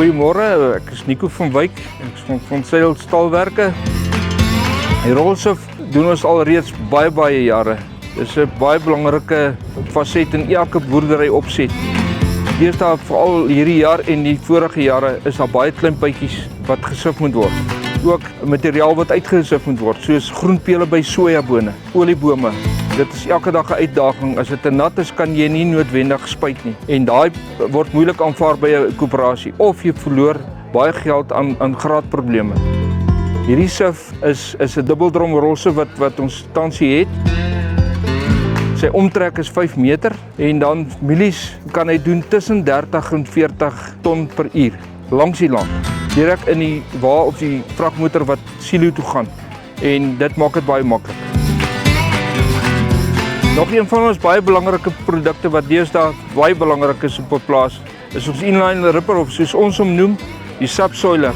Goeiemôre, ek is Nico van Wyk, ek is van Seil Stalwerke. Die rolsif doen ons al reeds baie jare. Dis 'n baie belangrike faset in elke boerdery opset. Deesdae veral hierdie jaar en die vorige jare is daar baie klein bytjies wat gesif moet word. Ook materiaal wat uitgesif moet word, soos groenpele by sojabone, oliebome. Dit is elke dag 'n uitdaging. As dit te nat is, kan jy nie noodwendig spuit nie. En daai word moeilik aanvaar by 'n koöperasie of jy verloor baie geld aan graadprobleme. Hierdie sif is 'n dubbeldrom rolsif wat ons tansie het. Sy omtrek is 5 meter en dan mielies kan hy doen tussen 30 en 40 ton per uur langs die land. Direk in die wa of die vragmotor wat silo toe gaan. En dit maak dit baie maklik. Nog een van ons baie belangrike produkte wat deesdae baie belangrik is op 'n plaas, is ons inline ripper of soos ons hom noem, die subsoiler.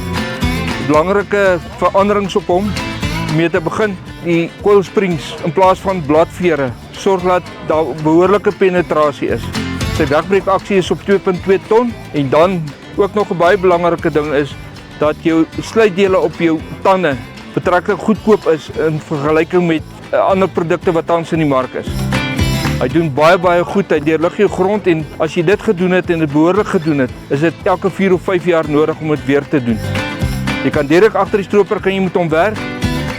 Belangrike veranderings op hom, mee te begin, die coil springs in plaas van bladvere, sorg dat daar behoorlike penetrasie is. Sy wegbreekaksie is op 2.2 ton en dan ook nog 'n baie belangrike ding is dat jou sluitdele op jou tande betreklik goedkoop is in vergelyking met ander produkte wat tans in die mark is. Hy doen baie goed, hy deurlig jou grond en as jy dit gedoen het en dit behoorlik gedoen het, is dit elke 4 of 5 jaar nodig om dit weer te doen. Jy kan direk agter die stroper kan jy met hom werk,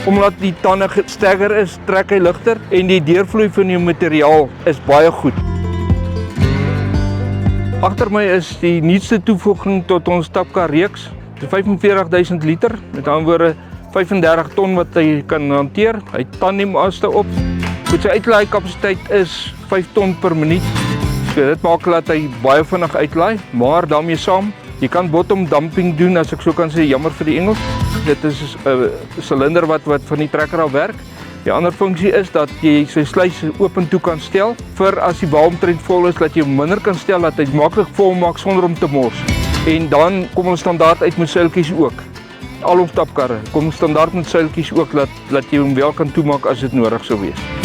omdat die tande sterker is, trek hy ligter en die deurvloei van die materiaal is baie goed. Agter my is die nuutste toevoeging tot ons tapkar reeks, 45.000 liter, met ander woorde 35 ton wat hy kan hanteer. Hy het tandemaste op. Goed, sy uitlaai kapasiteit is 5 ton per minuut. So dit maak dat hy baie vinnig uitlaai, maar daarmee saam, jy kan bottom dumping doen, as ek so kan sê, jammer vir die Engels. Dit is 'n silinder wat van die trekker af werk. Die ander funksie is dat jy sy sluys oop en toe kan stel, vir as die wa omtrent vol is, dat jy minder kan stel, dat hy maklik vol maak sonder om te mors. En dan kom ons standaard uit met seiltjies ook. Al ons tapkarre kom standaard met seiltjies ook, dat jy hom wel kan toemaak as dit nodig sou wees.